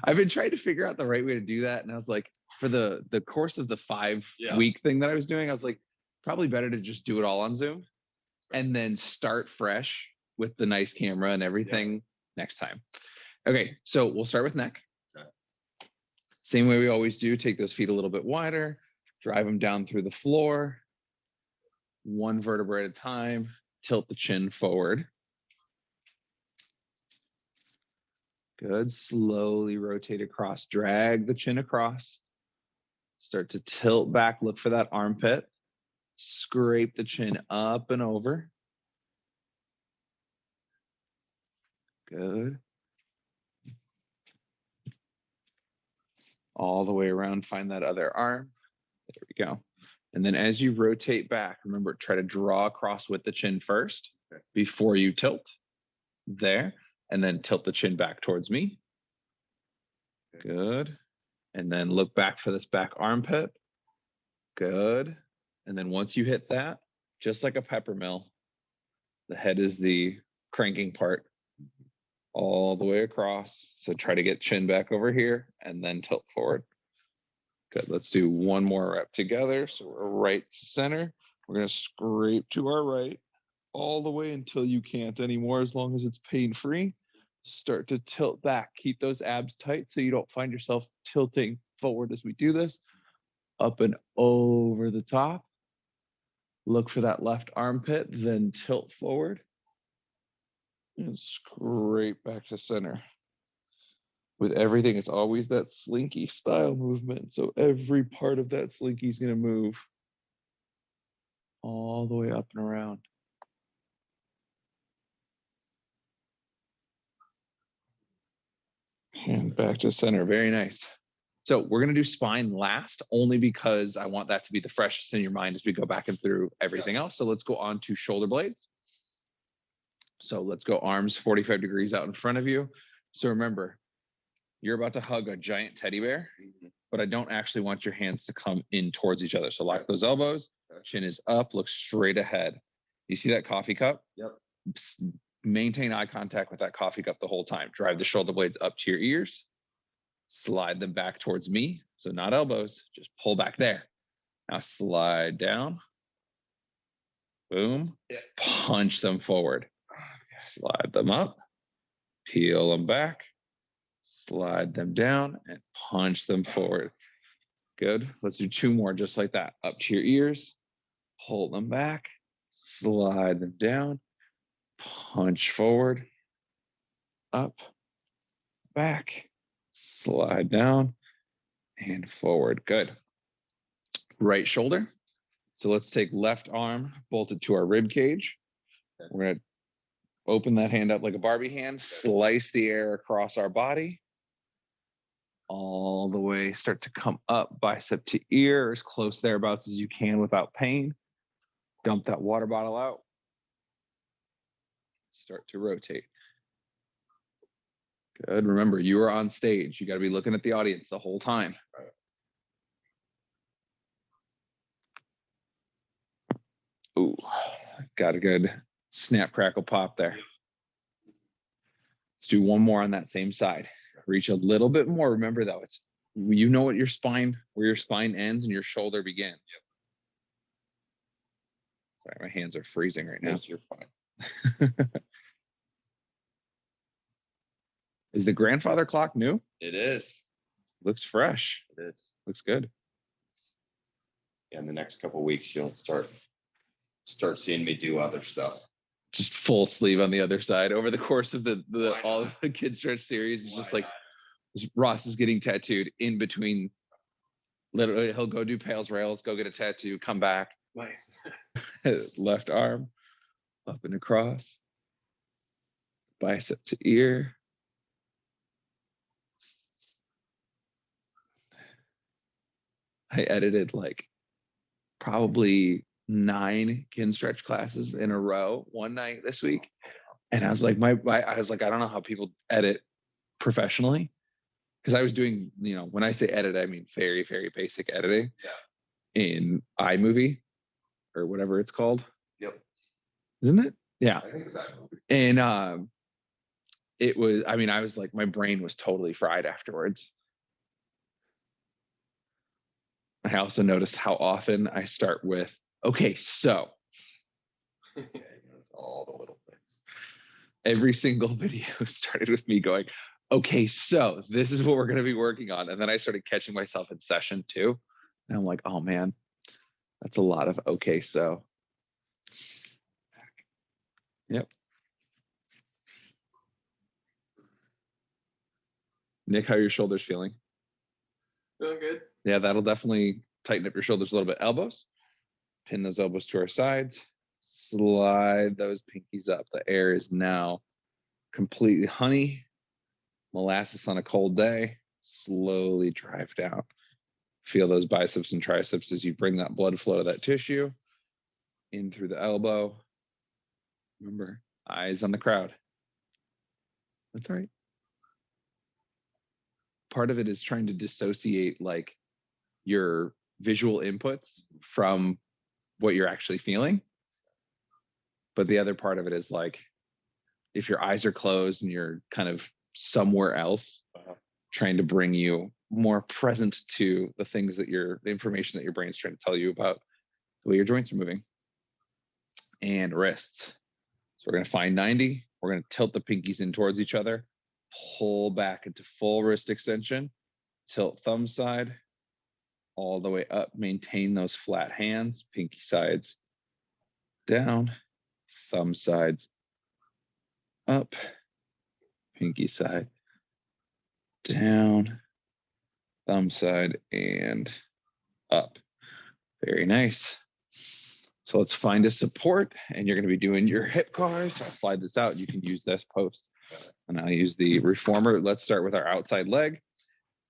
I've been trying to figure out the right way to do that. And I was like, for the course of the 5-week thing that I was doing, I was like, probably better to just do it all on Zoom and then start fresh with the nice camera and everything next time. Okay, so we'll start with neck. Okay. Same way we always do, take those feet a little bit wider, drive them down through the floor, one vertebra at a time, tilt the chin forward. Good, slowly rotate across, drag the chin across, start to tilt back, look for that armpit, scrape the chin up and over. Good. All the way around, find that other arm. There we go. And then as you rotate back, remember, try to draw across with the chin first before you tilt. There. And then tilt the chin back towards me. Good. And then look back for this back armpit. Good. And then once you hit that, just like a pepper mill, the head is the cranking part all the way across. So try to get chin back over here and then tilt forward. Good. Let's do one more rep together. So we're right to center. We're going to scrape to our right all the way until you can't anymore, as long as it's pain-free. Start to tilt back. Keep those abs tight so you don't find yourself tilting forward as we do this. Up and over the top. Look for that left armpit, then tilt forward. And scrape back to center. With everything, it's always that slinky style movement. So every part of that slinky is going to move all the way up and around. And back to center. Very nice. So we're going to do spine last, only because I want that to be the freshest in your mind as we go back and through everything else. So let's go on to shoulder blades. So let's go arms 45 degrees out in front of you. So remember, you're about to hug a giant teddy bear, but I don't actually want your hands to come in towards each other. So lock those elbows, chin is up, look straight ahead. You see that coffee cup? Yep. Maintain eye contact with that coffee cup the whole time. Drive the shoulder blades up to your ears. Slide them back towards me. So not elbows, just pull back there. Now slide down. Boom. Punch them forward. Slide them up. Peel them back. Slide them down and punch them forward. Good. Let's do two more just like that. Up to your ears. Pull them back. Slide them down. Punch forward. Up. Back. Slide down and forward. Good. Right shoulder. So let's take left arm bolted to our rib cage. We're going to open that hand up like a Barbie hand, slice the air across our body. All the way, start to come up, bicep to ear, as close thereabouts as you can without pain. Dump that water bottle out. Start to rotate. Good. Remember, you are on stage. You got to be looking at the audience the whole time. Ooh, got a good snap, crackle, pop there. Let's do one more on that same side. Reach a little bit more. Remember though, it's, you know what your spine, where your spine ends and your shoulder begins. Sorry, my hands are freezing right now. Yes, you're fine. Is the grandfather clock new? It is. Looks fresh. It is. Looks good. Yeah, in the next couple of weeks, you'll start seeing me do other stuff. Just full sleeve on the other side over the course of the all of the Kinstretch series. It's just like Ross is getting tattooed in between. Literally, he'll go do Pales Rails, go get a tattoo, come back. Nice. Left arm up and across. Bicep to ear. I edited like probably 9 Kinstretch classes in a row one night this week. And I was like, I don't know how people edit professionally. Because I was doing, you know, when I say edit, I mean very, very basic editing in iMovie or whatever it's called. Yep. Isn't it? Yeah. I think it's iMovie. And it was, I mean, I was like, my brain was totally fried afterwards. I also noticed how often I start with, okay, so All the little things. every single video started with me going, okay, so this is what we're going to be working on. And then I started catching myself in session too. And I'm like, oh man, that's a lot of okay, so. Yep. Nick, how are your shoulders feeling? Feeling good. Yeah, that'll definitely tighten up your shoulders a little bit. Elbows, pin those elbows to our sides, slide those pinkies up. The air is now completely honey, molasses on a cold day. Slowly drive down. Feel those biceps and triceps as you bring that blood flow to that tissue in through the elbow. Remember, eyes on the crowd. That's all right. Part of it is trying to dissociate like your visual inputs from what you're actually feeling. But the other part of it is like, if your eyes are closed and you're kind of somewhere else, trying to bring you more present to the things that the information that your brain's trying to tell you about the way your joints are moving. And wrists. So we're going to find 90. We're going to tilt the pinkies in towards each other, pull back into full wrist extension, tilt thumb side all the way up, maintain those flat hands, pinky sides down, thumb sides up, pinky side down, thumb side and up. Very nice. So let's find a support, and you're going to be doing your hip cars. I'll slide this out. You can use this post, and I'll use the reformer. Let's start with our outside leg.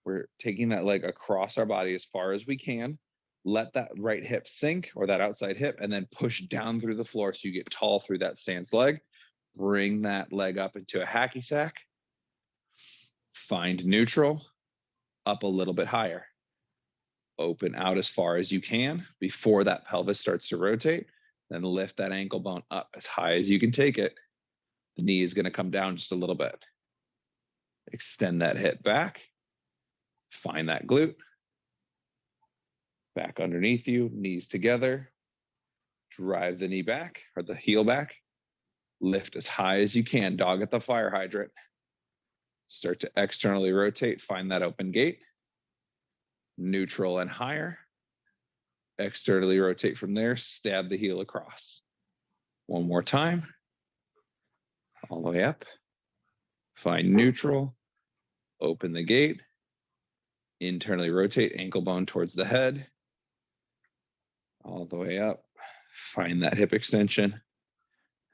We're taking that leg across our body as far as we can. Let that right hip sink, or that outside hip, and then push down through the floor so you get tall through that stance leg. Bring that leg up into a hacky sack. Find neutral, up a little bit higher. Open out as far as you can before that pelvis starts to rotate. Then lift that ankle bone up as high as you can take it. The knee is going to come down just a little bit. Extend that hip back. Find that glute. Back underneath you, knees together. Drive the knee back, or the heel back. Lift as high as you can. Dog at the fire hydrant. Start to externally rotate. Find that open gate. Neutral and higher. Externally rotate from there. Stab the heel across. One more time. All the way up. Find neutral. Open the gate. Internally rotate, ankle bone towards the head. All the way up. Find that hip extension.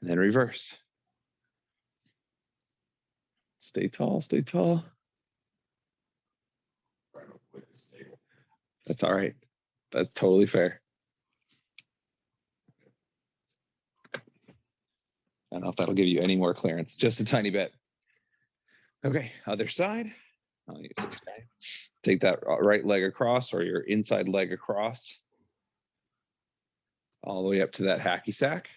And then reverse. Stay tall, stay tall. That's all right. That's totally fair. I don't know if that'll give you any more clearance, just a tiny bit. Okay, other side. I'll use this guy. Take that right leg across, or your inside leg across, all the way up to that hacky sack.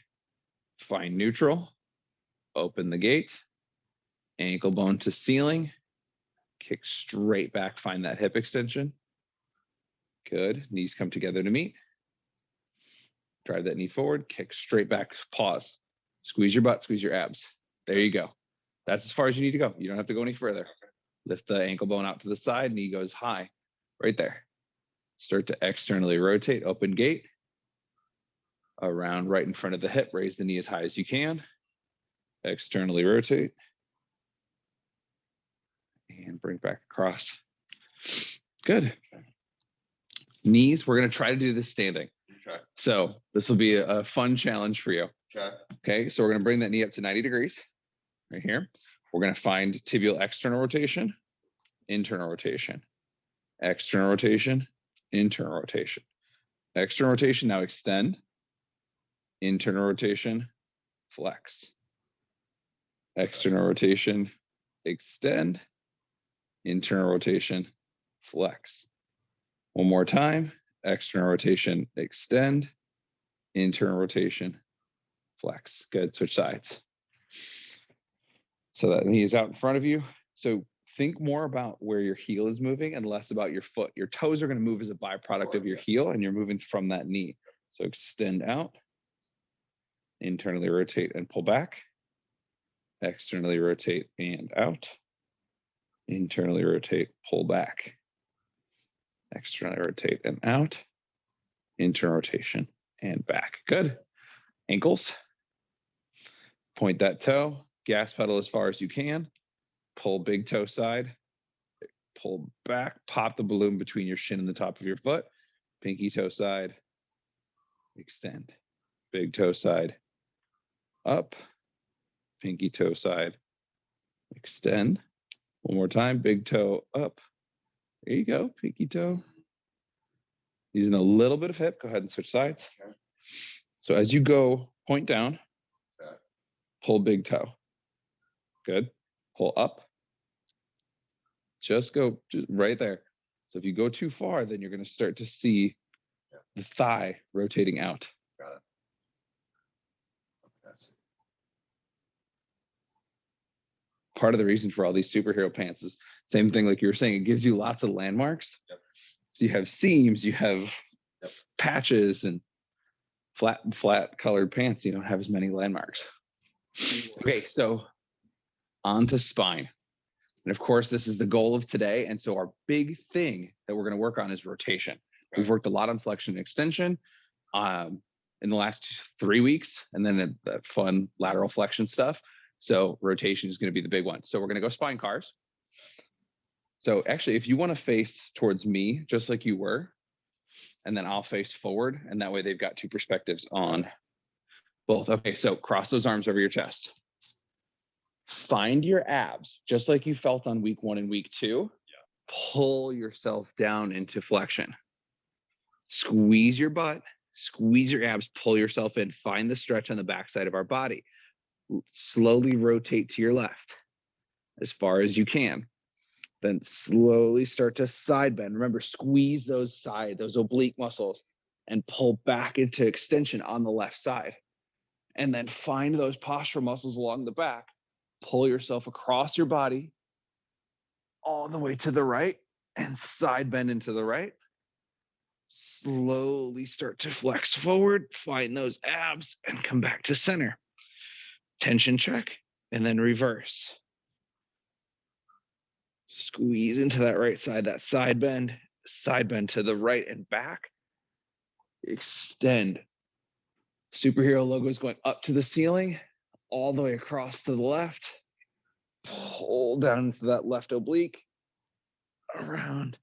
Find neutral. Open the gate. Ankle bone to ceiling. Kick straight back. Find that hip extension. Good. Knees come together to meet. Drive that knee forward. Kick straight back. Pause. Squeeze your butt. Squeeze your abs. There you go. That's as far as you need to go. You don't have to go any further. Lift the ankle bone out to the side. Knee goes high. Right there. Start to externally rotate. Open gate. Around right in front of the hip. Raise the knee as high as you can. Externally rotate. And bring back across. Good. Knees, we're going to try to do this standing. Okay. So this will be a fun challenge for you. Okay. Okay, so we're going to bring that knee up to 90 degrees right here. We're going to find tibial external rotation, internal rotation, external rotation, internal rotation. External rotation, now extend. Internal rotation, flex. External rotation, extend. Internal rotation, flex. One more time. External rotation, extend. Internal rotation, flex. Good. Switch sides. So that knee is out in front of you. So think more about where your heel is moving and less about your foot. Your toes are going to move as a byproduct of your heel, and you're moving from that knee. So extend out, internally rotate and pull back, externally rotate and out, internally rotate, pull back, externally rotate and out, internal rotation and back. Good. Ankles. Point that toe, gas pedal as far as you can, pull big toe side, pull back, pop the balloon between your shin and the top of your foot, pinky toe side, extend, big toe side, up, pinky toe side, extend. One more time, big toe up. There you go, pinky toe. Using a little bit of hip, go ahead and switch sides. Okay. So as you go, point down, Okay. pull big toe. Good. Pull up. Just go right there. So if you go too far, then you're going to start to see the thigh rotating out. Got it. Okay. Part of the reason for all these superhero pants is same thing like you were saying, it gives you lots of landmarks. Yep. So you have seams, you have patches, and flat colored pants. You don't have as many landmarks. Okay, so on to spine. And of course, this is the goal of today. And so our big thing that we're going to work on is rotation. Okay. We've worked a lot on flexion and extension in the last 3 weeks, and then that fun lateral flexion stuff. So rotation is going to be the big one. So we're going to go spine cars. So actually, if you want to face towards me, just like you were, and then I'll face forward, and that way they've got two perspectives on both. Okay, so cross those arms over your chest. Find your abs, just like you felt on week 1 and week 2. Yeah. Pull yourself down into flexion. Squeeze your butt, squeeze your abs, pull yourself in. Find the stretch on the backside of our body. Slowly rotate to your left as far as you can. Then slowly start to side bend. Remember, squeeze those oblique muscles and pull back into extension on the left side. And then find those postural muscles along the back. Pull yourself across your body all the way to the right and side bend into the right. Slowly start to flex forward, find those abs, and come back to center. Tension check, and then reverse. Squeeze into that right side, that side bend to the right and back. Extend. Superhero logo is going up to the ceiling, all the way across to the left. Pull down into that left oblique, around,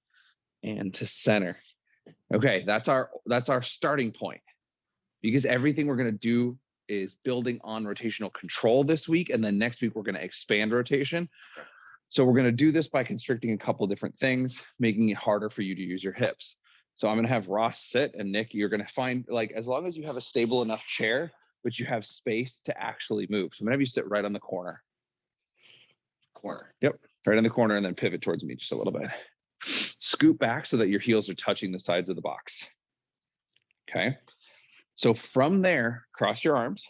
and to center. Okay, that's our starting point, because everything we're going to do is building on rotational control this week, and then next week we're going to expand rotation. So we're going to do this by constricting a couple of different things, making it harder for you to use your hips. So I'm going to have Ross sit, and Nick, you're going to find, like, as long as you have a stable enough chair, but you have space to actually move. So I'm going to have you sit right on the corner. Yep, right in the corner, and then pivot towards me just a little bit. Scoot back so that your heels are touching the sides of the box. Okay. So from there, cross your arms,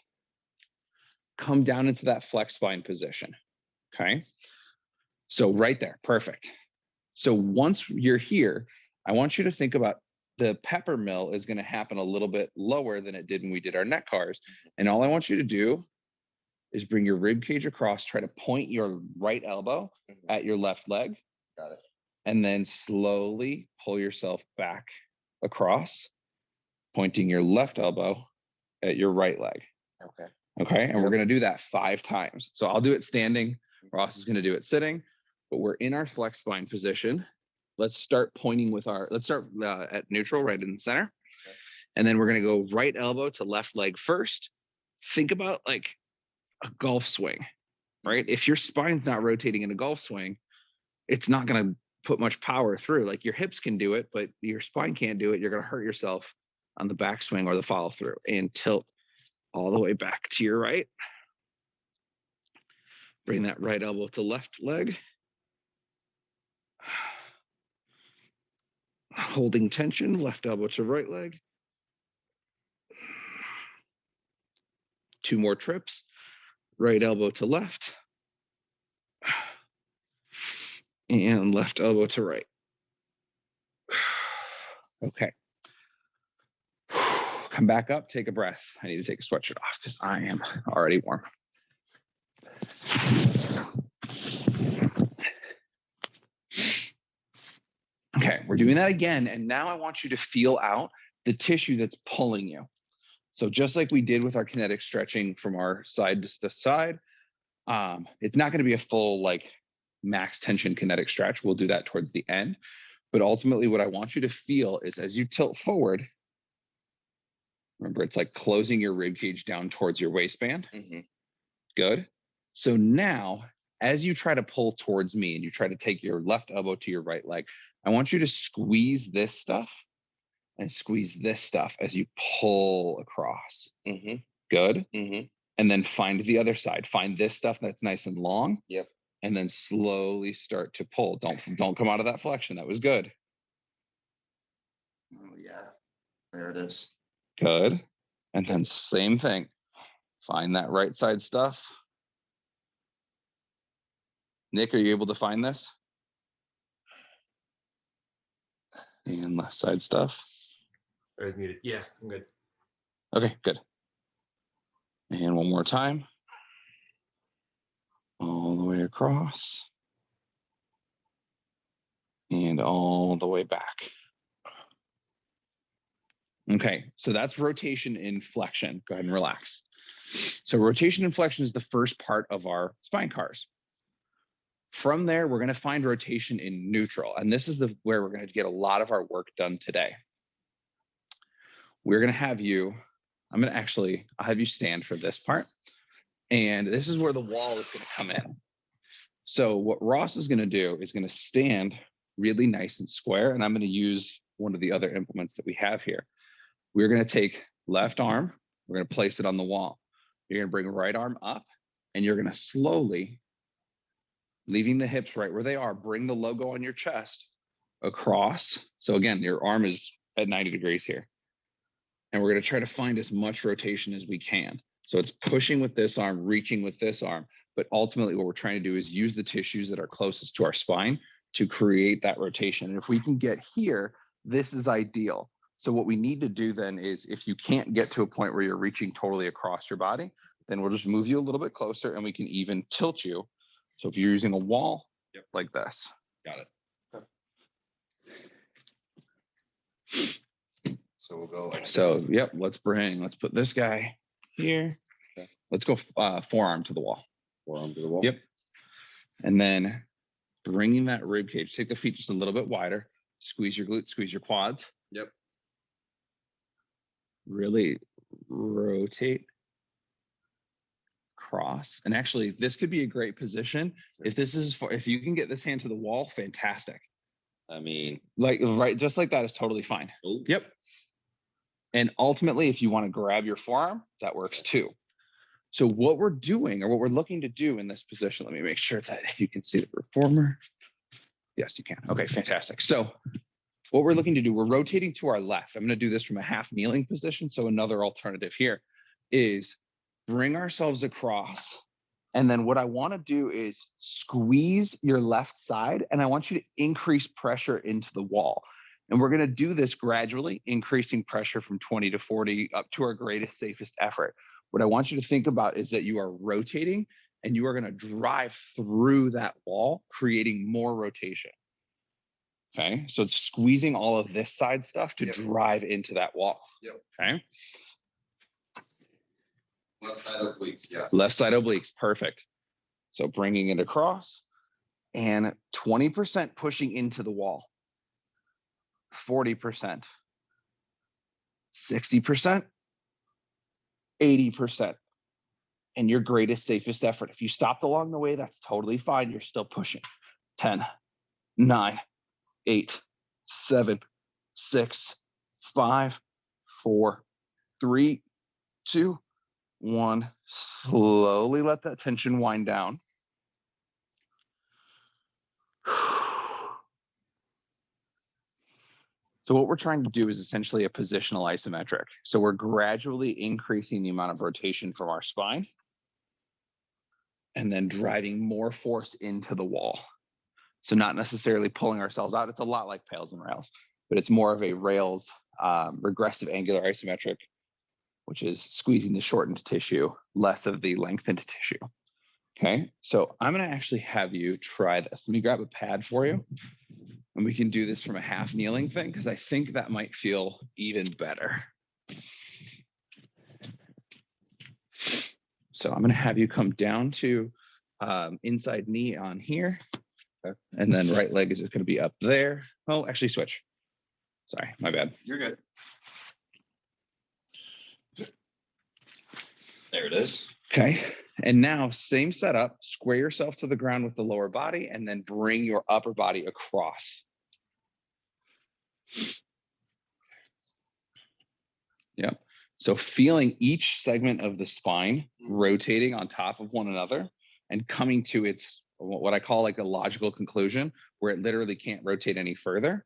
come down into that flex spine position. Okay. So right there, perfect. So once you're here, I want you to think about the pepper mill is going to happen a little bit lower than it did when we did our neck cars. And all I want you to do is bring your rib cage across, try to point your right elbow at your left leg. Got it. And then slowly pull yourself back across, pointing your left elbow at your right leg. Okay. Okay. And we're going to do that 5 times. So I'll do it standing. Ross is going to do it sitting, but we're in our flex spine position. Let's start pointing with let's start at neutral, right in the center. Okay. And then we're going to go right elbow to left leg first. Think about like a golf swing, right? If your spine's not rotating in a golf swing, it's not going to put much power through. Like your hips can do it, but your spine can't do it. You're going to hurt yourself on the backswing or the follow through. And tilt all the way back to your right. Bring that right elbow to left leg. Holding tension, left elbow to right leg. 2 more trips. Right elbow to left. And left elbow to right. Okay. Come back up, take a breath. I need to take a sweatshirt off because I am already warm. Okay, we're doing that again. And now I want you to feel out the tissue that's pulling you. So just like we did with our kinetic stretching from our side to side, it's not going to be a full like max tension kinetic stretch. We'll do that towards the end. But ultimately what I want you to feel is as you tilt forward, remember it's like closing your rib cage down towards your waistband. Mhm. Good. So now as you try to pull towards me and you try to take your left elbow to your right leg, I want you to squeeze this stuff and squeeze this stuff as you pull across. Mhm. Good. Mhm. And then find the other side. Find this stuff that's nice and long. Yep. And then slowly start to pull. Don't come out of that flexion. That was good. Oh yeah. There it is. Good. And then same thing. Find that right side stuff. Nick, are you able to find this? And left side stuff. I was muted. Yeah, I'm good. Okay, good. And one more time. All the way across. And all the way back. Okay, so that's rotation in flexion. Go ahead and relax. So rotation and flexion is the first part of our spine cars. From there, we're going to find rotation in neutral. And this is where we're going to get a lot of our work done today. We're going to have you, I'll have you stand for this part. And this is where the wall is going to come in. So what Ross is going to do is going to stand really nice and square. And I'm going to use one of the other implements that we have here. We're going to take left arm, we're going to place it on the wall. You're going to bring right arm up, and you're going to slowly, leaving the hips right where they are, bring the logo on your chest across. So again, your arm is at 90 degrees here. And we're going to try to find as much rotation as we can. So it's pushing with this arm, reaching with this arm. But ultimately, what we're trying to do is use the tissues that are closest to our spine to create that rotation. And if we can get here, this is ideal. So what we need to do then is if you can't get to a point where you're reaching totally across your body, then we'll just move you a little bit closer and we can even tilt you. So if you're using a wall, Yep. Like this. Got it. So we'll go like So, this. yep, let's put this guy here. Okay. Let's go forearm to the wall. Forearm to the wall. Yep. And then bringing that rib cage, take the feet just a little bit wider, squeeze your glutes, squeeze your quads. Yep. Really rotate, cross. And actually, this could be a great position. If you can get this hand to the wall, fantastic. I mean, Like right, just like that is totally fine. oh. Yep. And ultimately, if you want to grab your forearm, that works too. So what we're doing, or what we're looking to do in this position, let me make sure that you can see the reformer. Yes, you can. Okay, fantastic. So what we're looking to do, we're rotating to our left. I'm going to do this from a half kneeling position. So another alternative here is bring ourselves across. And then what I want to do is squeeze your left side, and I want you to increase pressure into the wall. And we're going to do this gradually, increasing pressure from 20 to 40 up to our greatest, safest effort. What I want you to think about is that you are rotating and you are going to drive through that wall, creating more rotation. Okay, so it's squeezing all of this side stuff to drive into that wall. Yep. Okay. Left side obliques, yes. Left side obliques, perfect. So bringing it across and 20% pushing into the wall, 40%, 60%, 80%, and your greatest, safest effort. If you stopped along the way, that's totally fine. You're still pushing. 10, 9, 8, 7, 6, 5, 4, 3, 2, 1. Slowly let that tension wind down. So what we're trying to do is essentially a positional isometric. So we're gradually increasing the amount of rotation from our spine and then driving more force into the wall. So not necessarily pulling ourselves out. It's a lot like pails and rails, but it's more of a rails regressive angular isometric, which is squeezing the shortened tissue, less of the lengthened tissue. Okay, so I'm gonna actually have you try this. Let me grab a pad for you, and we can do this from a half kneeling thing, because I think that might feel even better. So I'm gonna have you come down to inside knee on here, and then right leg is gonna be up there. Oh, actually switch. Sorry, my bad. You're good. There it is. Okay, and now same setup, square yourself to the ground with the lower body and then bring your upper body across. Yeah, so feeling each segment of the spine rotating on top of one another and coming to its, what I call like a logical conclusion, where it literally can't rotate any further.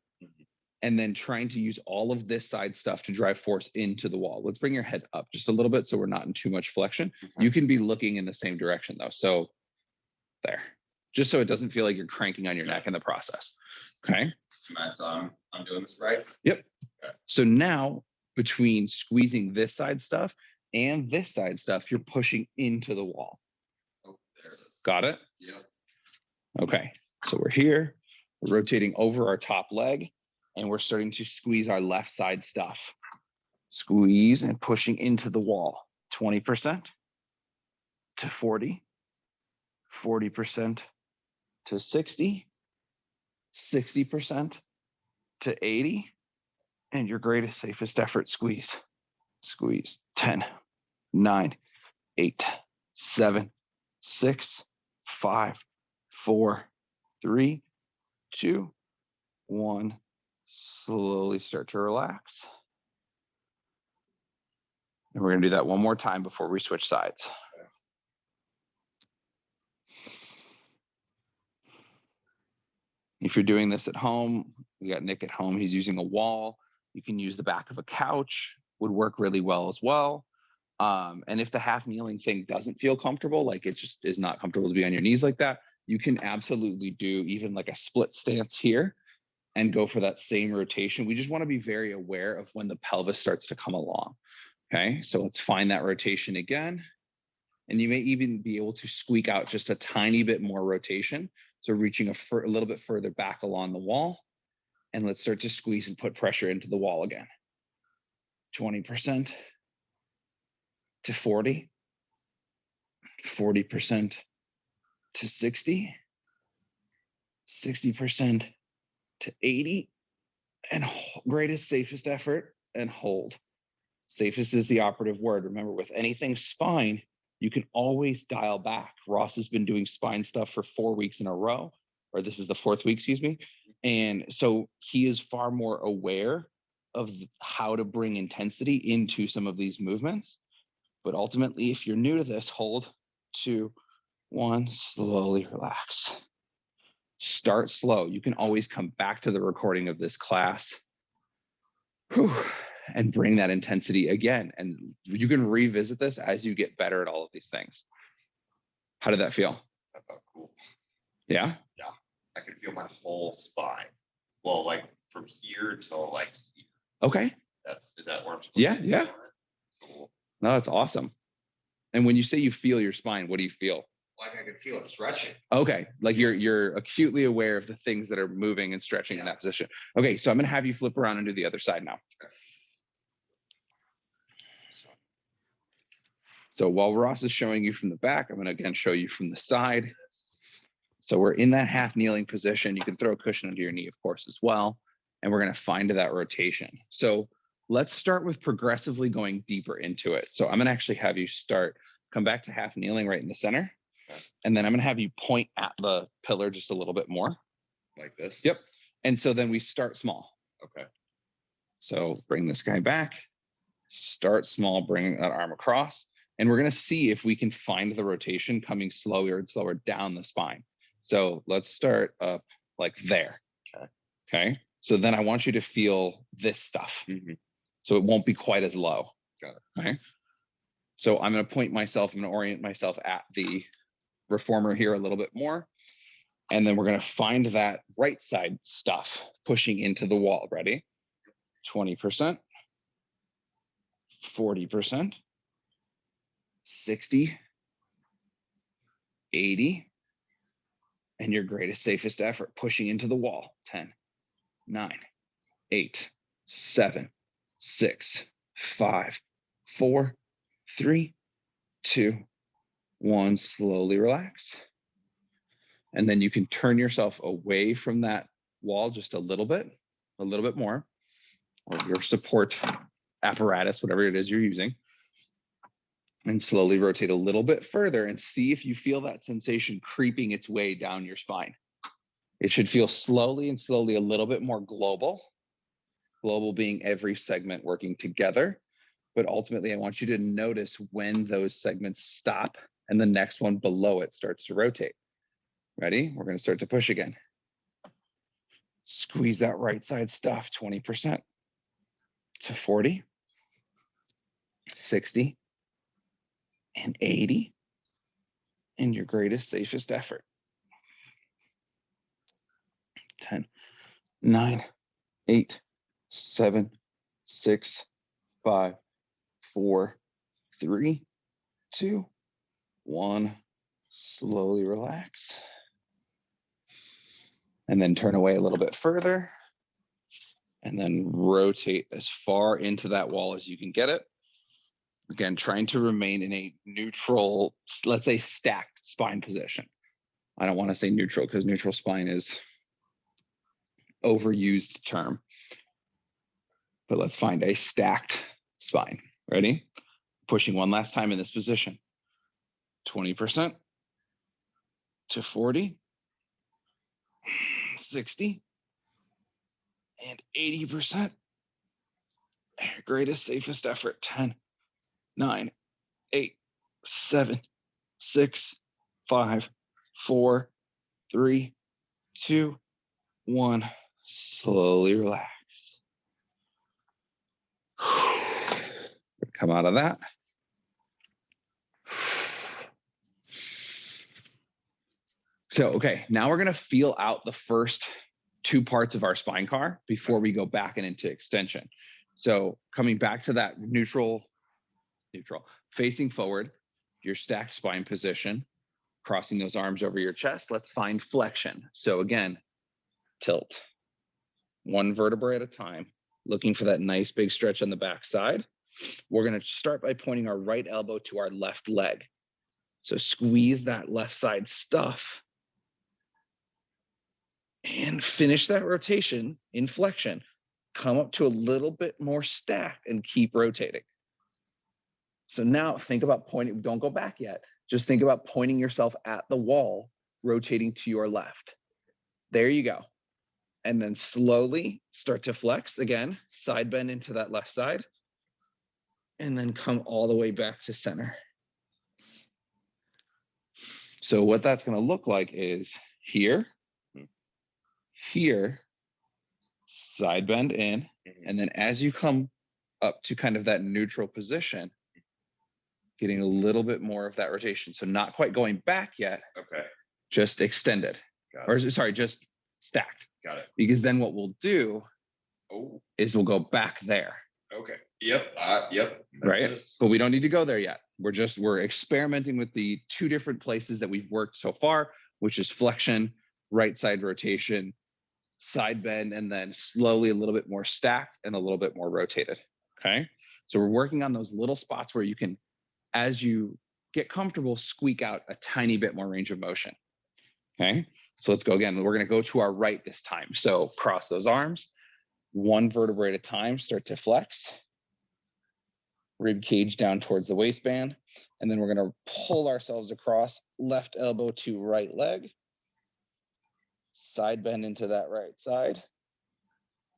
And then trying to use all of this side stuff to drive force into the wall. Let's bring your head up just a little bit so we're not in too much flexion. You can be looking in the same direction though. So there, just so it doesn't feel like you're cranking on your neck in the process. Okay. So I'm doing this right? Yep. Okay. So now between squeezing this side stuff and this side stuff, you're pushing into the wall. Oh, there it is. Got it? Yep. Okay. So we're here, we're rotating over our top leg, and we're starting to squeeze our left side stuff. Squeeze and pushing into the wall. 20% to 40, 40% to 60, 60% to 80, and your greatest, safest effort, squeeze. Squeeze. 10, 9, 8, 7, 6, 5, 4, 3, 2, 1. Slowly start to relax. And we're going to do that one more time before we switch sides. If you're doing this at home, we got Nick at home, he's using a wall. You can use the back of a couch, would work really well as well. And if the half kneeling thing doesn't feel comfortable, like it just is not comfortable to be on your knees like that, you can absolutely do even like a split stance here and go for that same rotation. We just want to be very aware of when the pelvis starts to come along. Okay, so let's find that rotation again. And you may even be able to squeak out just a tiny bit more rotation. So reaching a little bit further back along the wall. And let's start to squeeze and put pressure into the wall again. 20% to 40, 40% to 60, 60% to 80, and greatest, safest effort, and hold. Safest is the operative word. Remember, with anything spine, you can always dial back. Ross has been doing spine stuff for 4 weeks in a row, or this is the 4th week, excuse me. And so he is far more aware of how to bring intensity into some of these movements. But ultimately, if you're new to this, hold, 2, 1, slowly relax. Start slow. You can always come back to the recording of this class. Whew, and bring that intensity again. And you can revisit this as you get better at all of these things. How did that feel? That felt cool. Yeah? Yeah. I could feel my whole spine. Well, like from here till like here. Okay. Is that where I'm supposed Yeah, to be? yeah. Cool. No, that's awesome. And when you say you feel your spine, what do you feel? Like I could feel it stretching. Okay, like you're acutely aware of the things that are moving and stretching in that position. Okay, so I'm gonna have you flip around and do the other side now. Okay. So while Ross is showing you from the back, I'm gonna again show you from the side. So we're in that half kneeling position. You can throw a cushion under your knee, of course, as well. And we're gonna find that rotation. So let's start with progressively going deeper into it. So I'm gonna actually have you come back to half kneeling right in the center. Okay. And then I'm gonna have you point at the pillar just a little bit more. Like this? Yep. And so then we start small. Okay. So bring this guy back, start small, bring that arm across. And we're gonna see if we can find the rotation coming slower and slower down the spine. So let's start up like there. Okay. Okay. So then I want you to feel this stuff. Mm-hmm. So it won't be quite as low. Got it. Okay. So I'm going to orient myself at the reformer here a little bit more. And then we're going to find that right side stuff pushing into the wall. Ready? 20%, 40%, 60, 80, and your greatest, safest effort pushing into the wall. 10, 9, 8, 7, 6, 5, 4, 3, 2, 1. Slowly relax. And then you can turn yourself away from that wall just a little bit more, or your support apparatus, whatever it is you're using, and slowly rotate a little bit further and see if you feel that sensation creeping its way down your spine. It should feel slowly a little bit more global being every segment working together. But ultimately, I want you to notice when those segments stop and the next one below it starts to rotate. Ready? We're going to start to push again. Squeeze that right side stuff, 20% to 40, 60, and 80, in your greatest, safest effort. 10, 9, 8, 7, 6, 5, 4, 3, 2, 1. Slowly relax. And then turn away a little bit further. And then rotate as far into that wall as you can get it. Again, trying to remain in a neutral, let's say stacked spine position. I don't want to say neutral because neutral spine is overused term. But let's find a stacked spine. Ready? Pushing one last time in this position. 20% to 40, 60, and 80%. Greatest, safest effort. 10, 9, 8, 7, 6, 5, 4, 3, 2, 1. Slowly relax. Come out of that. So, okay, now we're going to feel out the first two parts of our spine car before we go back and into extension. So coming back to that neutral, facing forward, your stacked spine position, crossing those arms over your chest. Let's find flexion. So again, tilt. One vertebrae at a time, looking for that nice big stretch on the back side. We're going to start by pointing our right elbow to our left leg. So squeeze that left side stuff and finish that rotation in flexion. Come up to a little bit more stack and keep rotating. So now think about pointing, don't go back yet. Just think about pointing yourself at the wall, rotating to your left. There you go. And then slowly start to flex again, side bend into that left side, and then come all the way back to center. So what that's going to look like is here, side bend in, and then as you come up to kind of that neutral position, getting a little bit more of that rotation. So not quite going back yet. Okay. Just extended. Or sorry, just stacked. Got it. Because then what we'll do is we'll go back there. Okay. Yep. Yep. Right. But we don't need to go there yet. We're experimenting with the two different places that we've worked so far, which is flexion, right side rotation, side bend, and then slowly a little bit more stacked and a little bit more rotated. Okay. So we're working on those little spots where you can, as you get comfortable, squeak out a tiny bit more range of motion. Okay. So let's go again. We're going to go to our right this time. So cross those arms, one vertebrae at a time, start to flex. Rib cage down towards the waistband. And then we're going to pull ourselves across, left elbow to right leg. Side bend into that right side.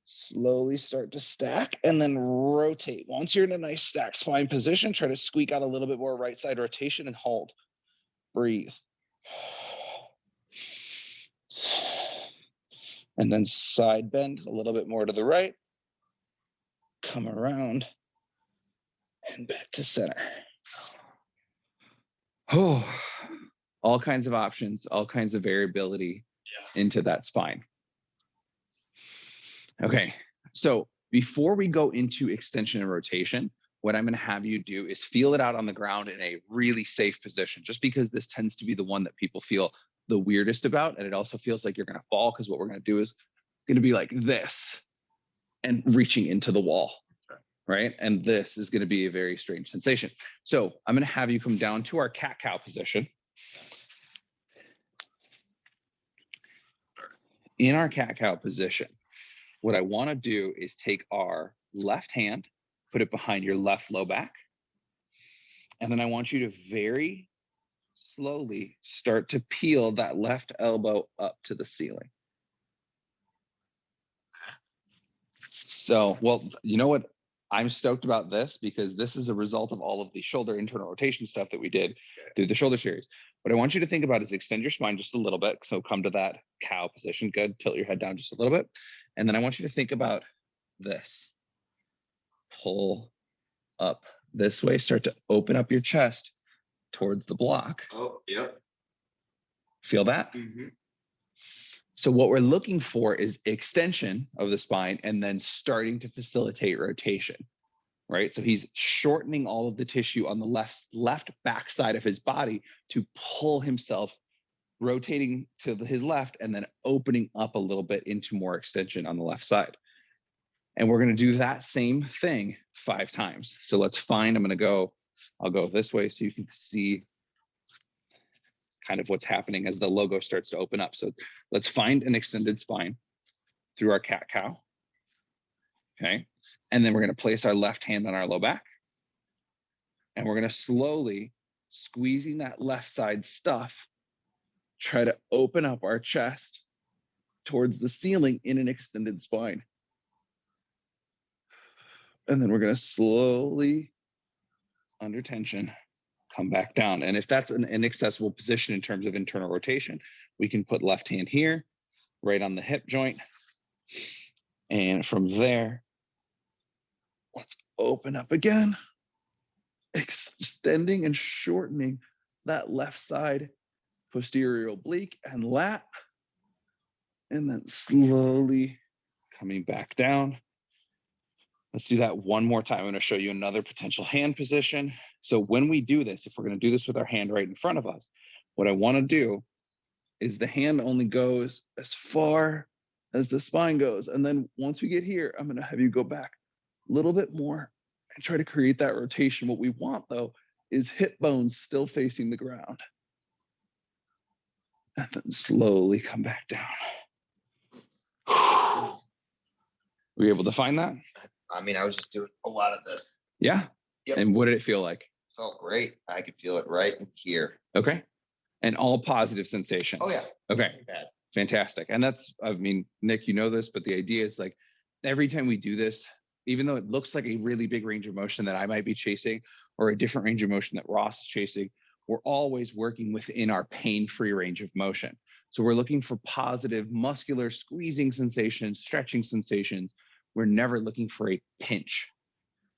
Slowly start to stack and then rotate. Once you're in a nice stacked spine position, try to squeak out a little bit more right side rotation and hold. Breathe. And then side bend a little bit more to the right. Come around and back to center. Oh, all kinds of options, all kinds of variability. into that spine. Okay, so before we go into extension and rotation, what I'm going to have you do is feel it out on the ground in a really safe position, just because this tends to be the one that people feel the weirdest about. And it also feels like you're going to fall, because what we're going to do is going to be like this and reaching into the wall, right? And this is going to be a very strange sensation. So I'm going to have you come down to our cat-cow position. In our cat-cow position, what I want to do is take our left hand, put it behind your left low back, and then I want you to very slowly start to peel that left elbow up to the ceiling. So, well, you know what? I'm stoked about this, because this is a result of all of the shoulder internal rotation stuff that we did through the shoulder series. What I want you to think about is extend your spine just a little bit. So come to that cow position. Good. Tilt your head down just a little bit. And then I want you to think about this. Pull up this way. Start to open up your chest towards the block. Oh, yep. Feel that? Mm-hmm. So what we're looking for is extension of the spine and then starting to facilitate rotation, right? So he's shortening all of the tissue on the left back side of his body to pull himself, rotating to his left, and then opening up a little bit into more extension on the left side. And we're going to do that same thing 5 times. So let's find, I'll go this way so you can see kind of what's happening as the logo starts to open up. So let's find an extended spine through our cat-cow. Okay. And then we're going to place our left hand on our low back. And we're going to slowly, squeezing that left side stuff, try to open up our chest towards the ceiling in an extended spine. And then we're going to slowly, under tension, come back down. And if that's an inaccessible position in terms of internal rotation, we can put left hand here, right on the hip joint. And from there, let's open up again, extending and shortening that left side posterior oblique and lat, and then slowly coming back down. Let's do that one more time. I'm going to show you another potential hand position. So when we do this, if we're going to do this with our hand right in front of us, what I want to do is the hand only goes as far as the spine goes. And then once we get here, I'm going to have you go back a little bit more and try to create that rotation. What we want, though, is hip bones still facing the ground. And then slowly come back down. Were you able to find that? I mean, I was just doing a lot of this. Yeah. Yep. And what did it feel like? Felt great. I could feel it right in here. Okay. And all positive sensations. Oh, yeah. Okay. Nothing bad. Fantastic. And that's, I mean, Nick, you know this, but the idea is like every time we do this, even though it looks like a really big range of motion that I might be chasing or a different range of motion that Ross is chasing, we're always working within our pain-free range of motion. So we're looking for positive muscular squeezing sensations, stretching sensations. We're never looking for a pinch.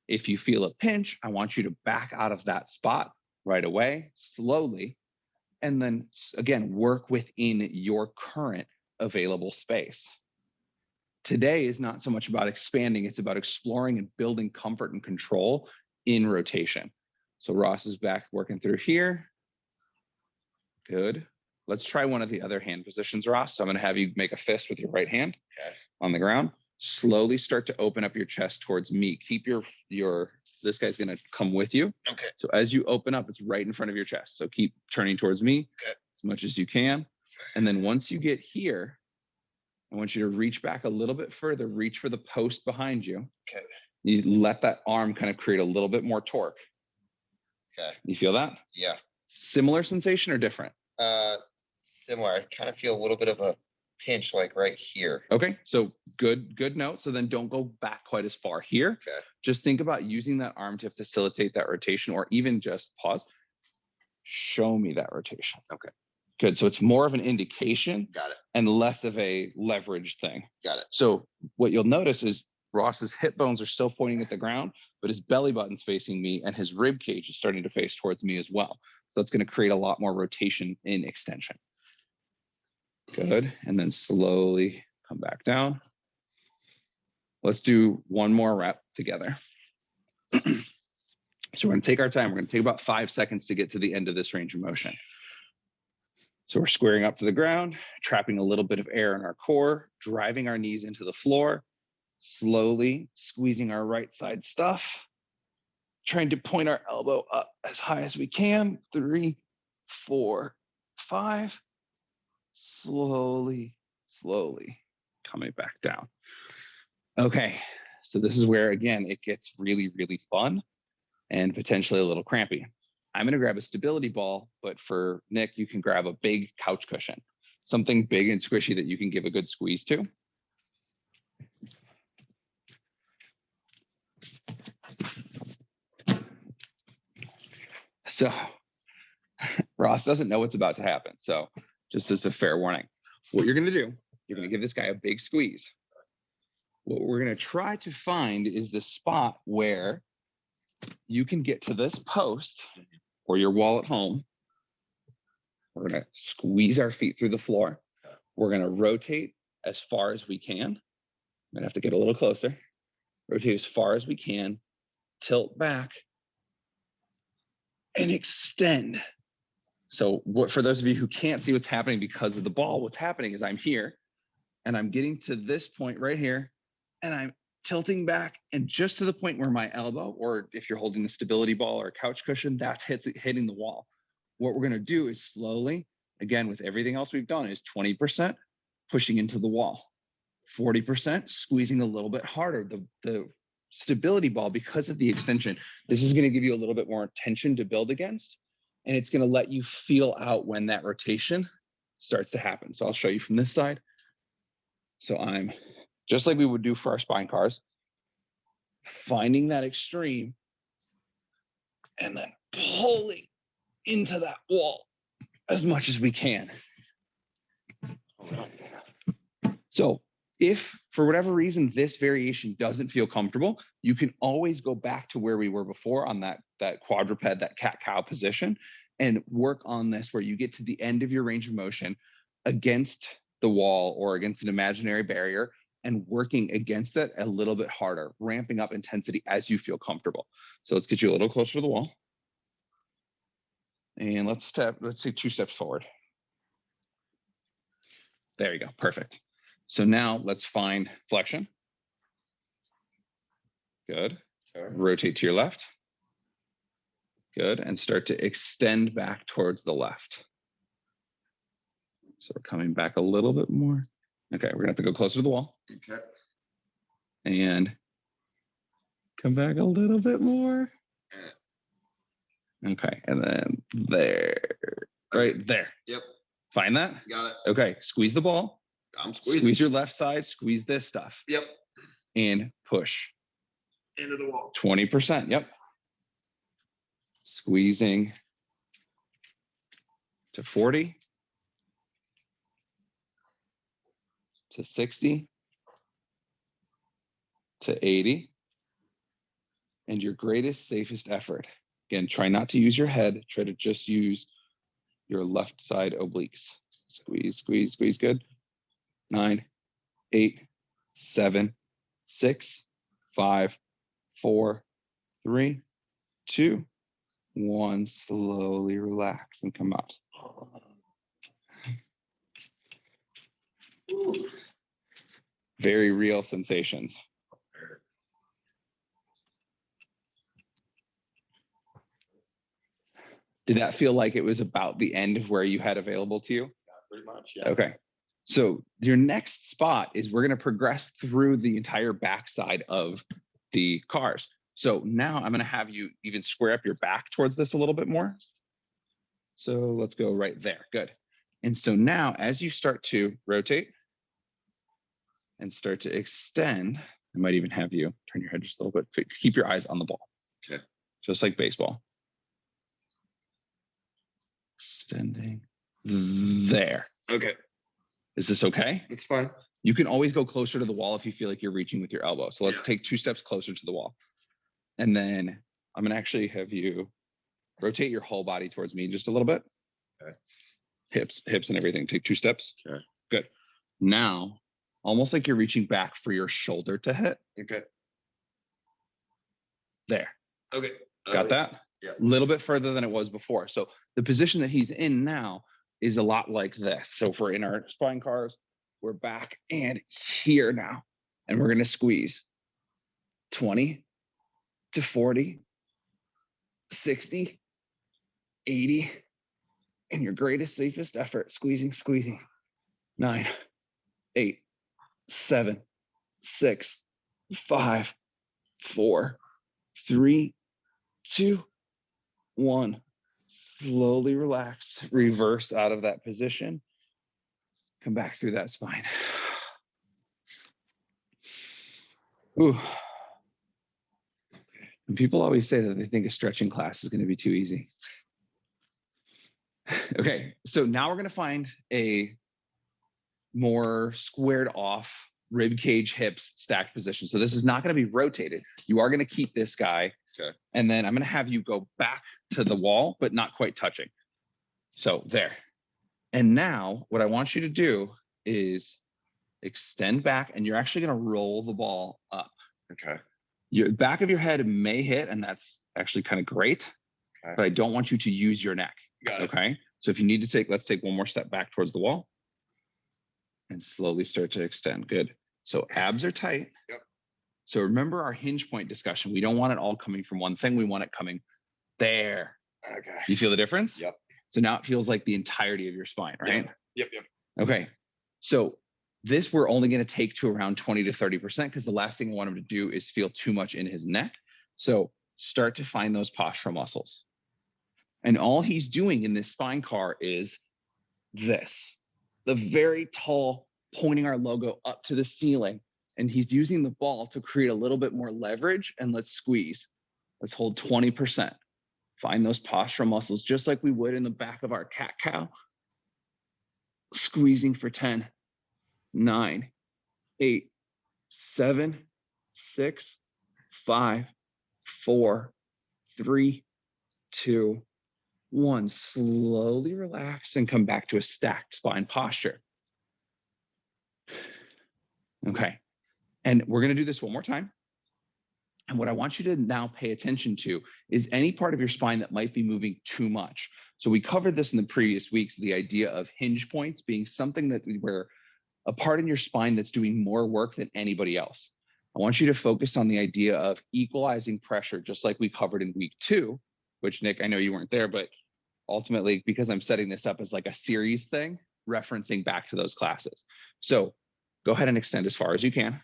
If you feel a pinch, I want you to back out of that spot right away, slowly, and then again, work within your current available space. Today is not so much about expanding, it's about exploring and building comfort and control in rotation. So Ross is back working through here. Good. Let's try one of the other hand positions, Ross. So I'm going to have you make a fist with your right hand on the ground. Slowly start to open up your chest towards me. Keep your this guy's going to come with you. Okay. So as you open up, it's right in front of your chest. So keep turning towards me as much as you can. And then once you get here, I want you to reach back a little bit further, reach for the post behind you. Okay. You let that arm kind of create a little bit more torque. Okay. You feel that? Yeah. Similar sensation or different? Similar. I kind of feel a little bit of a pinch like right here. Okay, so good note. So then don't go back quite as far here. Okay. Just think about using that arm to facilitate that rotation, or even just pause. Show me that rotation. Okay. Good. So it's more of an indication. Got it. And less of a leverage thing. Got it. So what you'll notice is Ross's hip bones are still pointing at the ground, but his belly button's facing me and his rib cage is starting to face towards me as well. So that's going to create a lot more rotation in extension. Good. And then slowly come back down. Let's do one more rep together. So we're going to take our time. We're going to take about 5 seconds to get to the end of this range of motion. So we're squaring up to the ground, trapping a little bit of air in our core, driving our knees into the floor, slowly squeezing our right side stuff, trying to point our elbow up as high as we can. 3, 4, 5. Slowly, slowly coming back down. Okay, so this is where, again, it gets really, really fun and potentially a little crampy. I'm going to grab a stability ball, but for Nick, you can grab a big couch cushion, something big and squishy that you can give a good squeeze to. So Ross doesn't know what's about to happen. So just as a fair warning, what you're going to do, you're going to give this guy a big squeeze. What we're going to try to find is the spot where you can get to this post or your wall at home. We're going to squeeze our feet through the floor. We're going to rotate as far as we can. I'm going to have to get a little closer. Rotate as far as we can. Tilt back and extend. So for those of you who can't see what's happening because of the ball, what's happening is I'm here and I'm getting to this point right here and I'm tilting back and just to the point where my elbow, or if you're holding the stability ball or a couch cushion, that's hitting the wall. What we're going to do is slowly, again, with everything else we've done, is 20% pushing into the wall, 40% squeezing a little bit harder. The stability ball, because of the extension, this is going to give you a little bit more tension to build against, and it's going to let you feel out when that rotation starts to happen. So I'll show you from this side. So I'm just like we would do for our spine cars, finding that extreme and then pulling into that wall as much as we can. So if for whatever reason this variation doesn't feel comfortable, you can always go back to where we were before on that quadruped, that cat-cow position, and work on this where you get to the end of your range of motion against the wall or against an imaginary barrier and working against it a little bit harder, ramping up intensity as you feel comfortable. So let's get you a little closer to the wall. And let's say 2 steps forward. There you go, perfect. So now let's find flexion. Good. Okay. Rotate to your left. Good, and start to extend back towards the left. So we're coming back a little bit more. Okay, we're gonna have to go closer to the wall. Okay. And come back a little bit more. Okay, and then there, right there. Yep. Find that? Got it. Okay, squeeze the ball. I'm squeezing. Squeeze your left side, squeeze this stuff. Yep. And push. Into the wall. 20%, yep. Squeezing to 40, to 60, to 80, and your greatest, safest effort. Again, try not to use your head, try to just use your left side obliques. Squeeze, squeeze, squeeze, good. 9, 8, 7, 6, 5, 4, 3, 2, 1. Slowly relax and come out. Very real sensations. Did that feel like it was about the end of where you had available to you? Pretty much, yeah. Okay. So your next spot is we're going to progress through the entire backside of the cars. So now I'm going to have you even square up your back towards this a little bit more. So let's go right there. Good. And so now as you start to rotate and start to extend, I might even have you turn your head just a little bit. Keep your eyes on the ball. Okay. Just like baseball. Extending there. Okay. Is this okay? It's fine. You can always go closer to the wall if you feel like you're reaching with your elbow. So let's Yeah. take 2 steps closer to the wall. And then I'm going to actually have you rotate your whole body towards me just a little bit. Okay. Hips and everything. Take 2 steps. Okay. Good. Now, almost like you're reaching back for your shoulder to hit. Okay. There. Okay. Got that? Yeah. A little bit further than it was before. So the position that he's in now is a lot like this. So if we're in our spine cars, we're back and here now. And we're going to squeeze 20 to 40, 60, 80, and your greatest, safest effort, squeezing, squeezing. 9, 8, 7, 6, 5, 4, 3, 2, 1. Slowly relax, reverse out of that position. Come back through that spine. Ooh. And people always say that they think a stretching class is going to be too easy. Okay, so now we're going to find a more squared off rib cage, hips, stacked position. So this is not going to be rotated. You are going to keep this guy. Okay. And then I'm going to have you go back to the wall, but not quite touching. So there. And now what I want you to do is extend back, and you're actually going to roll the ball up. Okay. Your back of your head may hit, and that's actually kind of great, Okay. but I don't want you to use your neck. Got it. Okay. So if you need to take, let's take one more step back towards the wall and slowly start to extend. Good. So abs are tight. Yep. So remember our hinge point discussion. We don't want it all coming from one thing. We want it coming there. Okay. You feel the difference? Yep. So now it feels like the entirety of your spine, right? Yep. Yep. Okay. So this we're only going to take to around 20 to 30% because the last thing I want him to do is feel too much in his neck. So start to find those postural muscles. And all he's doing in this spine car is this, the very tall, pointing our logo up to the ceiling. And he's using the ball to create a little bit more leverage. And let's squeeze. Let's hold 20%. Find those postural muscles just like we would in the back of our cat cow. Squeezing for 10, 9, 8, 7, 6, 5, 4, 3, 2, 1. Slowly relax and come back to a stacked spine posture. Okay. And we're going to do this one more time. And what I want you to now pay attention to is any part of your spine that might be moving too much. So we covered this in the previous weeks, the idea of hinge points being something that where a part in your spine that's doing more work than anybody else. I want you to focus on the idea of equalizing pressure, just like we covered in week 2, which Nick, I know you weren't there, but ultimately, because I'm setting this up as like a series thing, referencing back to those classes. So go ahead and extend as far as you can.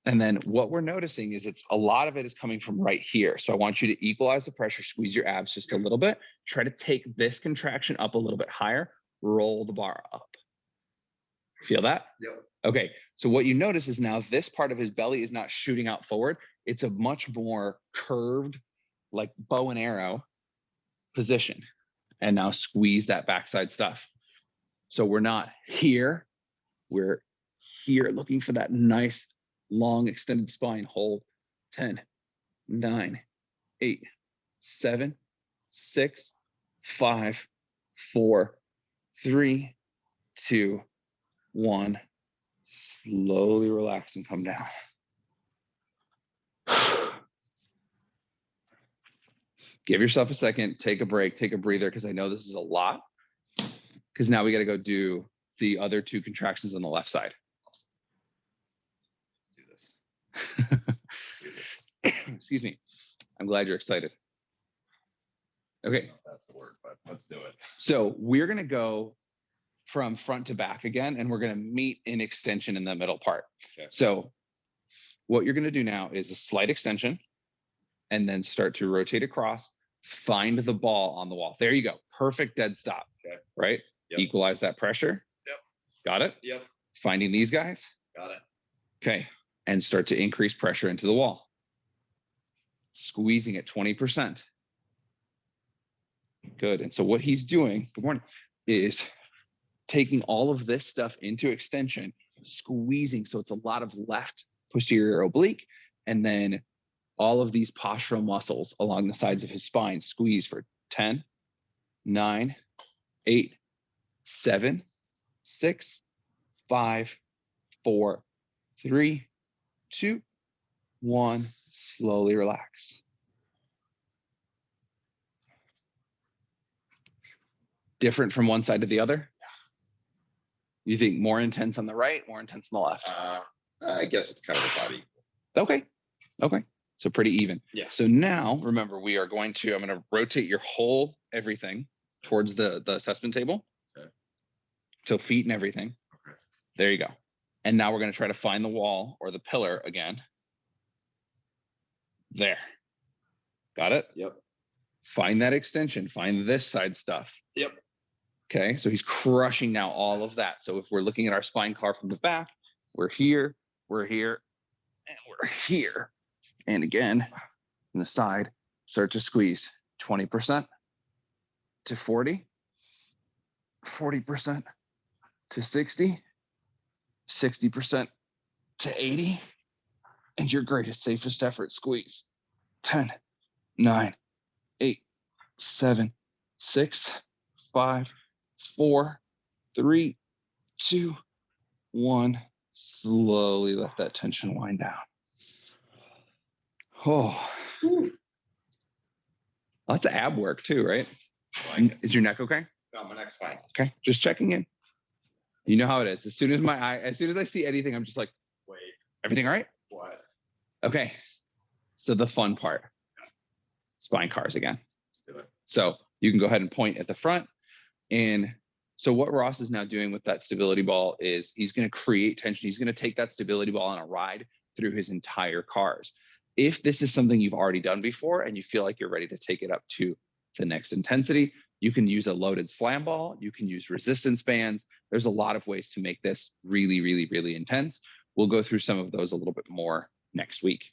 And then what we're noticing is a lot of it is coming from right here. So I want you to equalize the pressure, squeeze your abs just a little bit, try to take this contraction up a little bit higher, roll the bar up. Feel that? Yep. Okay. So what you notice is now this part of his belly is not shooting out forward. It's a much more curved, like bow and arrow position. And now squeeze that backside stuff. So we're not here. We're here looking for that nice, long extended spine. Hold 10, 9, 8, 7, 6, 5, 4, 3, 2, 1. Slowly relax and come down. Give yourself a second, take a break, take a breather, because I know this is a lot. Because now we got to go do the other 2 contractions on the left side. Let's do this. Excuse me. I'm glad you're excited. Okay. That's the word, but let's do it. So we're going to go from front to back again, and we're going to meet in extension in the middle part. Okay. So what you're going to do now is a slight extension and then start to rotate across, find the ball on the wall. There you go. Perfect dead stop. Okay. Right? Yep. Equalize that pressure. Yep. Got it? Yep. Finding these guys. Got it. Okay. And start to increase pressure into the wall. Squeezing at 20%. Good. And so what he's doing, good morning, is taking all of this stuff into extension, squeezing. So it's a lot of left posterior oblique, and then all of these postural muscles along the sides of his spine. Squeeze for 10, 9, 8, 7, 6, 5, 4, 3, 2, 1. Slowly relax. Different from one side to the other? You think more intense on the right, more intense on the left? I guess it's kind of about equal. Okay. Okay. So pretty even. Yeah. So now remember, I'm going to rotate your whole everything towards the assessment table. Okay. So feet and everything. Okay. There you go. And now we're going to try to find the wall or the pillar again. There. Got it? Yep. Find that extension. Find this side stuff. Yep. Okay. So he's crushing now all of that. So if we're looking at our spine car from the back, we're here, and we're here. And again, from the side, start to squeeze 20% to 40, 40% to 60, 60% to 80, and your greatest, safest effort squeeze. 10, 9, 8, 7, 6, 5, 4, 3, 2, 1. Slowly let that tension wind down. Oh, lots of ab work too, right? Like, Is your neck okay? no, my neck's fine. Okay, just checking in. You know how it is. As soon as I see anything, I'm just like, Wait, everything all right? what? Okay. So the fun part, spine cars again. Let's do it. So you can go ahead and point at the front. And so what Ross is now doing with that stability ball is he's going to create tension. He's going to take that stability ball on a ride through his entire cars. If this is something you've already done before and you feel like you're ready to take it up to the next intensity, you can use a loaded slam ball. You can use resistance bands. There's a lot of ways to make this really, really, really intense. We'll go through some of those a little bit more next week.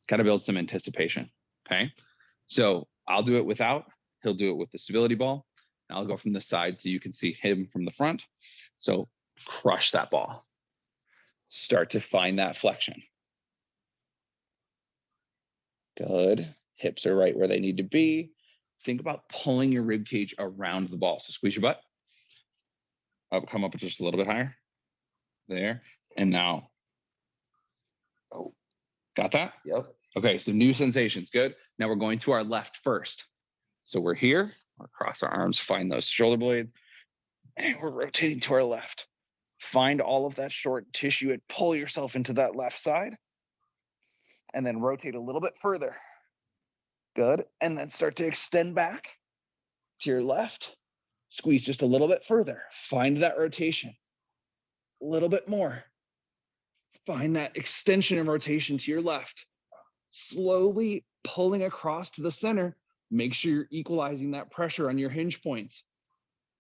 Got to build some anticipation. Okay. So I'll do it without, he'll do it with the stability ball. I'll go from the side so you can see him from the front. So crush that ball. Start to find that flexion. Good. Hips are right where they need to be. Think about pulling your rib cage around the ball. So squeeze your butt. Come up just a little bit higher. There. And now. Oh, got that? Yep. Okay, so new sensations. Good. Now we're going to our left first. So we're here. We're across our arms. Find those shoulder blades. And we're rotating to our left. Find all of that short tissue and pull yourself into that left side. And then rotate a little bit further. Good. And then start to extend back to your left. Squeeze just a little bit further. Find that rotation. A little bit more. Find that extension and rotation to your left. Slowly pulling across to the center. Make sure you're equalizing that pressure on your hinge points.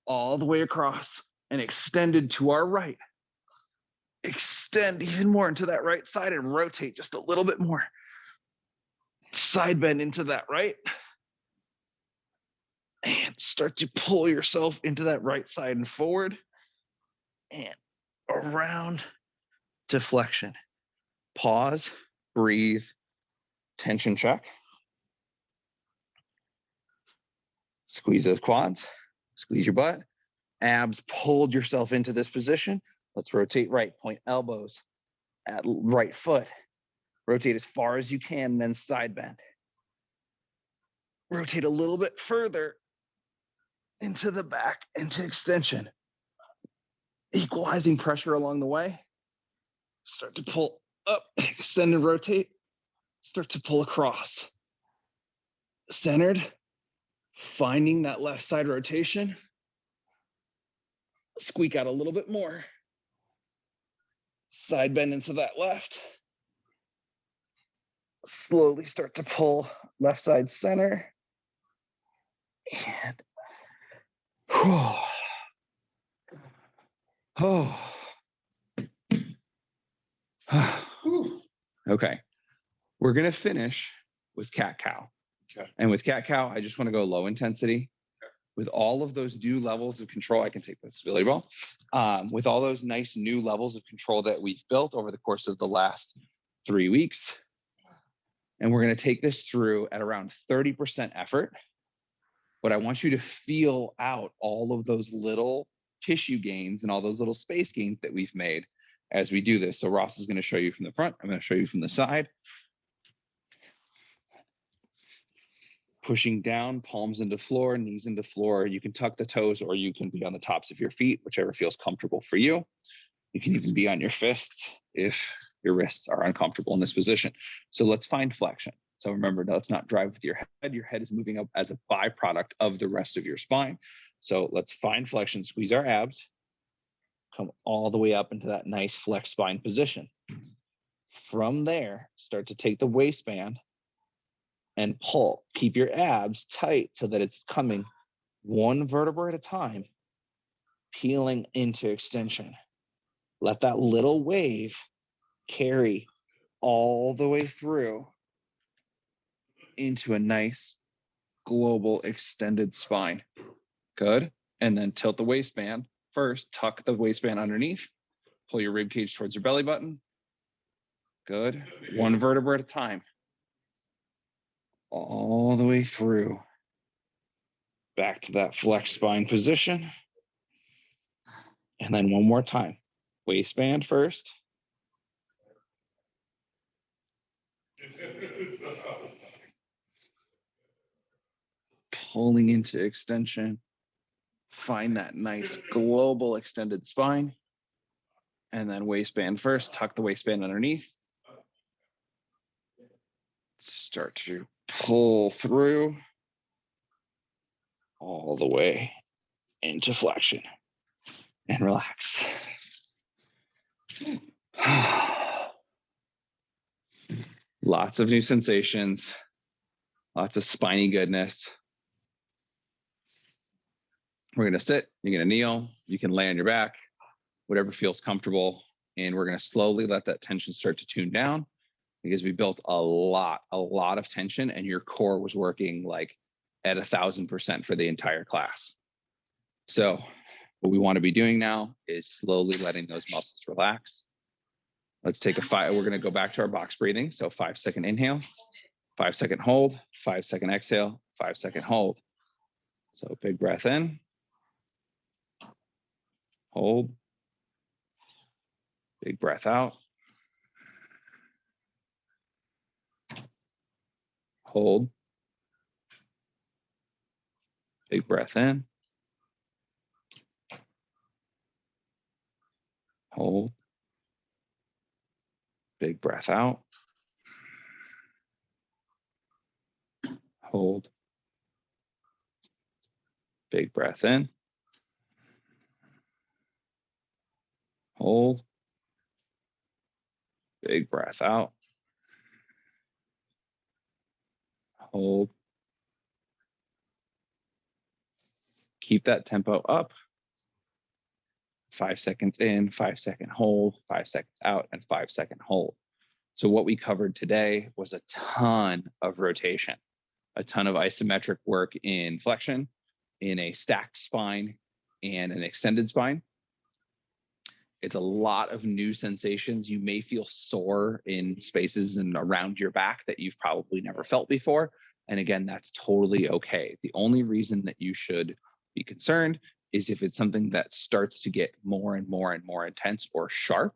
All the way across and extended to our right. Extend even more into that right side and rotate just a little bit more. Side bend into that right. And start to pull yourself into that right side and forward. And around to flexion. Pause, breathe, tension check. Squeeze those quads, squeeze your butt. Abs, pulled yourself into this position. Let's rotate right, point elbows at right foot. Rotate as far as you can, then side bend. Rotate a little bit further into the back, into extension. Equalizing pressure along the way. Start to pull up, extend and rotate. Start to pull across. Centered, finding that left side rotation. Squeak out a little bit more. Side bend into that left. Slowly start to pull left side center. And okay. We're going to finish with cat cow. Okay. And with cat cow, I just want to go low intensity. Okay. With all of those new levels of control, I can take the stability ball. With all those nice new levels of control that we've built over the course of the last 3 weeks. And we're going to take this through at around 30% effort. But I want you to feel out all of those little tissue gains and all those little space gains that we've made as we do this. So Ross is going to show you from the front. I'm going to show you from the side. Pushing down, palms into floor, knees into floor. You can tuck the toes or you can be on the tops of your feet, whichever feels comfortable for you. You can even be on your fists if your wrists are uncomfortable in this position. So let's find flexion. So remember, let's not drive with your head. Your head is moving up as a byproduct of the rest of your spine. So let's find flexion, squeeze our abs, come all the way up into that nice flex spine position. From there, start to take the waistband and pull. Keep your abs tight so that it's coming one vertebra at a time, peeling into extension. Let that little wave carry all the way through into a nice global extended spine. Good. And then tilt the waistband. First, tuck the waistband underneath. Pull your rib cage towards your belly button. Good. One vertebra at a time. All the way through. Back to that flex spine position. And then one more time. Waistband first. Pulling into extension. Find that nice global extended spine. And then waistband first. Tuck the waistband underneath. Start to pull through all the way into flexion and relax. Lots of new sensations, lots of spiny goodness. We're going to sit, you're going to kneel, you can lay on your back, whatever feels comfortable. And we're going to slowly let that tension start to tune down because we built a lot of tension and your core was working like at 1,000% for the entire class. So what we want to be doing now is slowly letting those muscles relax. Let's take we're going to go back to our box breathing. So 5-second inhale, 5-second hold, 5-second exhale, 5-second hold. So big breath in, hold, big breath out, hold, big breath in, hold, big breath out, hold, big breath in, hold, big breath out, hold. Keep that tempo up. 5 seconds in, 5-second hold, 5 seconds out, and 5-second hold. So what we covered today was a ton of rotation, a ton of isometric work in flexion, in a stacked spine, and an extended spine. It's a lot of new sensations. You may feel sore in spaces and around your back that you've probably never felt before. And again, that's totally okay. The only reason that you should be concerned is if it's something that starts to get more and more and more intense or sharp.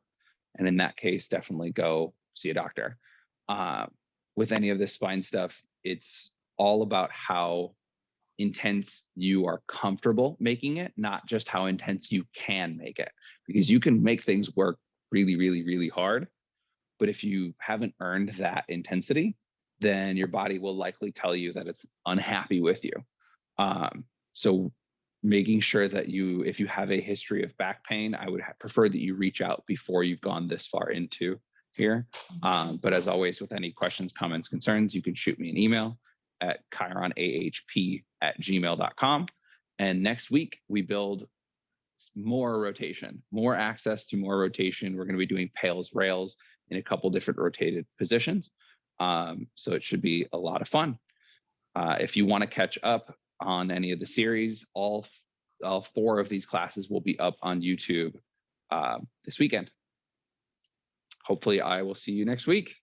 And in that case, definitely go see a doctor. With any of this spine stuff, it's all about how intense you are comfortable making it, not just how intense you can make it. Because you can make things work really, really, really hard. But if you haven't earned that intensity, then your body will likely tell you that it's unhappy with you. So making sure that if you have a history of back pain, I would prefer that you reach out before you've gone this far into here. But as always, with any questions, comments, concerns, you can shoot me an email at ChironAHP@gmail.com. And next week, we build more rotation, more access to more rotation. We're going to be doing pails, rails in a couple different rotated positions. So it should be a lot of fun. If you want to catch up on any of the series, all 4 of these classes will be up on YouTube this weekend. Hopefully I will see you next week.